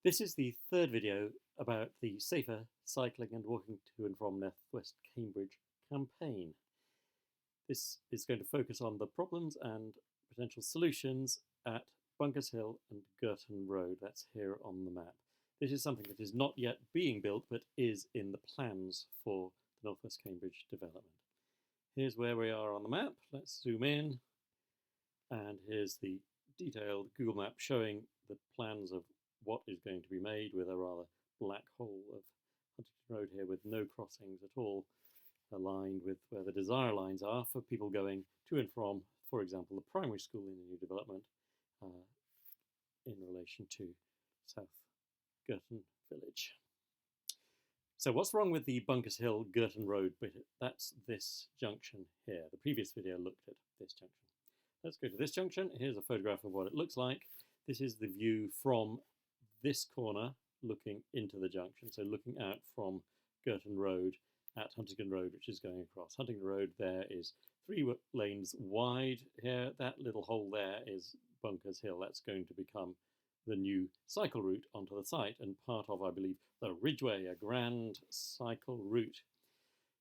This is the third video about the Safer Cycling and Walking to and from Northwest Cambridge campaign. This is going to focus on the problems and potential solutions at Bunkers Hill and Girton Road. That's here on the map. This is something that is not yet being built but is in the plans for the Northwest Cambridge development. Here's where we are on the map. Let's zoom in, and here's the detailed Google map showing the plans of what is going to be made, with a rather black hole of Huntington Road here with no crossings at all, aligned with where the desire lines are for people going to and from, for example, the primary school in the new development in relation to South Girton Village. So what's wrong with the Bunkers Hill Girton Road bit? That's this junction here. The previous video looked at this junction. Let's go to this junction. Here's a photograph of what it looks like. This is the view from this corner looking into the junction. So looking out from Girton Road at Huntington Road, which is going across. Huntington Road there is 3 lanes wide here. That little hole there is Bunkers Hill. That's going to become the new cycle route onto the site and part of, I believe, the Ridgeway, a grand cycle route.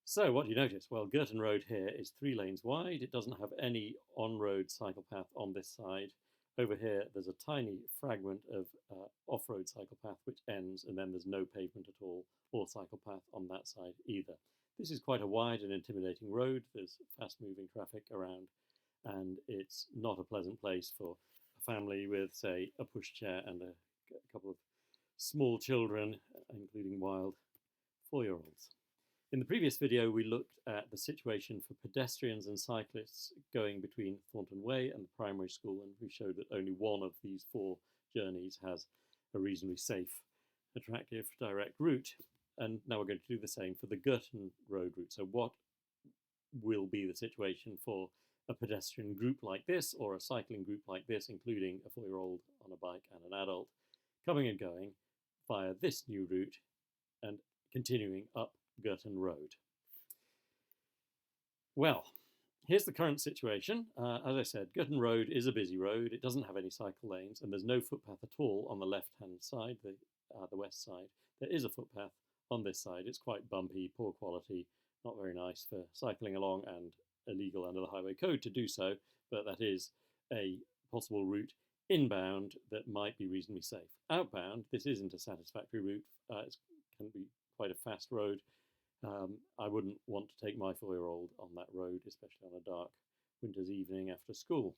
So what do you notice? Well, Girton Road here is 3 lanes wide. It doesn't have any on-road cycle path on this side. Over here, there's a tiny fragment of off-road cycle path which ends, and then there's no pavement at all or cycle path on that side either. This is quite a wide and intimidating road. There's fast-moving traffic around, and it's not a pleasant place for a family with, say, a pushchair and a couple of small children, including wild 4-year-olds. In the previous video, we looked at the situation for pedestrians and cyclists going between Thornton Way and the primary school, and we showed that only one of these 4 journeys has a reasonably safe, attractive, direct route. And now we're going to do the same for the Girton Road route. So what will be the situation for a pedestrian group like this, or a cycling group like this, including a 4-year-old on a bike and an adult, coming and going via this new route and continuing up Girton Road? Well, here's the current situation. As I said, Girton Road is a busy road. It doesn't have any cycle lanes, and there's no footpath at all on the left-hand side, the west side. There is a footpath on this side. It's quite bumpy, poor quality, not very nice for cycling along, and illegal under the highway code to do so, but that is a possible route inbound that might be reasonably safe. Outbound, this isn't a satisfactory route. It can be quite a fast road. I wouldn't want to take my 4-year-old on that road, especially on a dark winter's evening after school.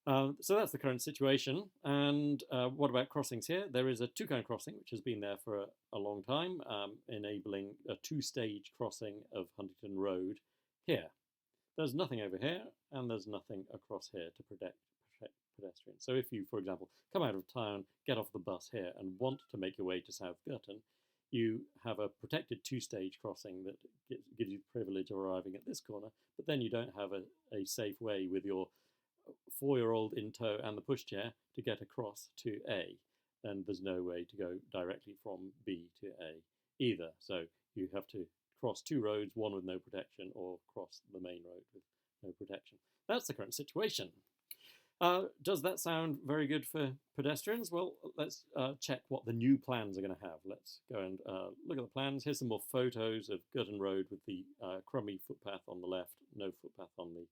So that's the current situation. And what about crossings here? There is a 2-kind crossing, which has been there for a long time, enabling a 2-stage crossing of Huntington Road here. There's nothing over here, and there's nothing across here to protect pedestrians. So if you, for example, come out of town, get off the bus here, and want to make your way to South Girton, you have a protected 2-stage crossing that gives you the privilege of arriving at this corner, but then you don't have a safe way with your 4-year-old in tow and the pushchair to get across to A, and there's no way to go directly from B to A either. So you have to cross 2 roads, one with no protection, or cross the main road with no protection. That's the current situation. Does that sound very good for pedestrians? Well, let's check what the new plans are going to have. Let's go and look at the plans. Here's some more photos of Girton Road with the crummy footpath on the left, no footpath on the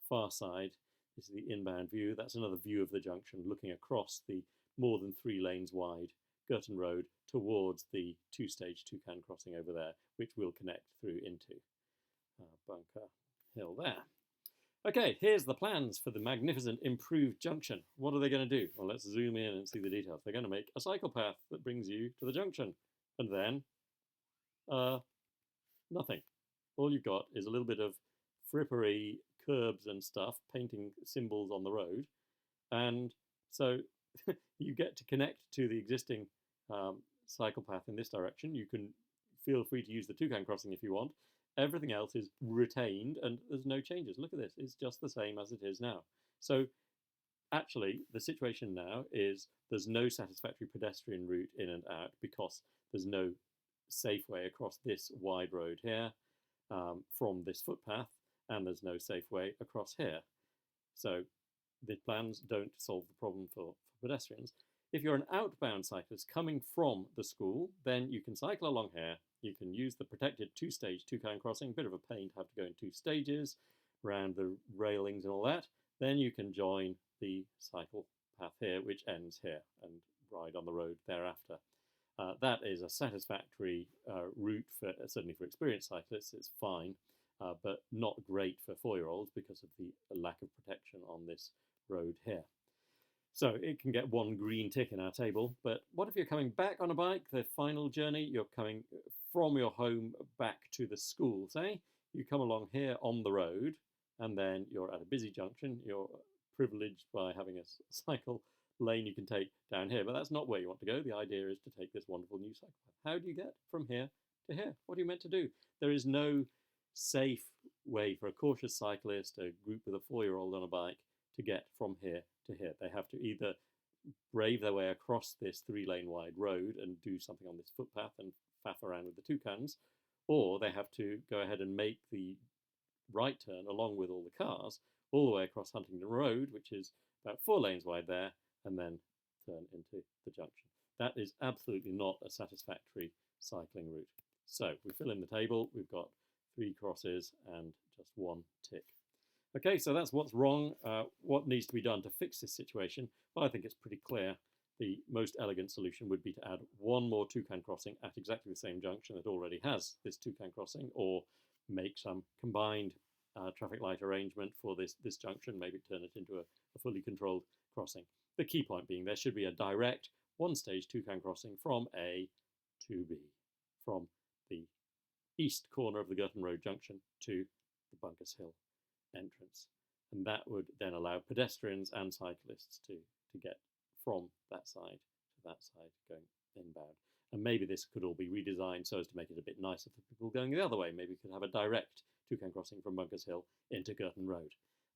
far side. This is the inbound view. That's another view of the junction looking across the more than 3 lanes wide Girton Road towards the 2-stage 2-can crossing over there, which will connect through into Bunker Hill there. Okay, here's the plans for the magnificent improved junction. What are they going to do? Well, let's zoom in and see the details. They're going to make a cycle path that brings you to the junction, and then nothing. All you've got is a little bit of frippery curbs and stuff, painting symbols on the road, and so you get to connect to the existing cycle path in this direction. You can feel free to use the 2-can crossing if you want. Everything else is retained, and there's no changes. Look at this. It's just the same as it is now. So actually, the situation now is there's no satisfactory pedestrian route in and out because there's no safe way across this wide road here from this footpath, and there's no safe way across here. So the plans don't solve the problem for pedestrians. If you're an outbound cyclist coming from the school, then you can cycle along here. You can use the protected two-stage two-can crossing, bit of a pain to have to go in 2 stages, around the railings and all that. Then you can join the cycle path here, which ends here, and ride on the road thereafter. That is a satisfactory route, certainly for experienced cyclists. It's fine, but not great for 4-year-olds because of the lack of protection on this road here. So it can get 1 green tick in our table, but what if you're coming back on a bike, the final journey, you're coming from your home back to the school, say? You come along here on the road, and then you're at a busy junction. You're privileged by having a cycle lane you can take down here, but that's not where you want to go. The idea is to take this wonderful new cycle path. How do you get from here to here? What are you meant to do? There is no safe way for a cautious cyclist, a group with a 4-year-old on a bike, to get from here to here. They have to either brave their way across this 3-lane wide road and do something on this footpath and faff around with the toucans, or they have to go ahead and make the right turn along with all the cars all the way across Huntingdon Road, which is about 4 lanes wide there, and then turn into the junction. That is absolutely not a satisfactory cycling route. So we fill in the table. We've got 3 crosses and just 1 tick. Okay, so that's what's wrong. What needs to be done to fix this situation? Well, I think it's pretty clear. The most elegant solution would be to add 1 more toucan crossing at exactly the same junction that already has this toucan crossing, or make some combined traffic light arrangement for this junction, maybe turn it into a fully controlled crossing. The key point being there should be a direct 1-stage toucan crossing from A to B, from the east corner of the Girton Road junction to the Bunkers Hill entrance. And that would then allow pedestrians and cyclists to get from that side to that side going inbound. And maybe this could all be redesigned so as to make it a bit nicer for people going the other way. Maybe we could have a direct toucan crossing from Bunkers Hill into Girton Road.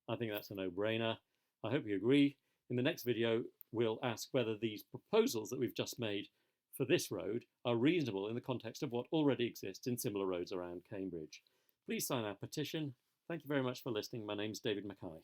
I think that's a no-brainer. I hope you agree. In the next video, we'll ask whether these proposals that we've just made for this road are reasonable in the context of what already exists in similar roads around Cambridge. Please sign our petition. Thank you very much for listening. My name's David Mackay.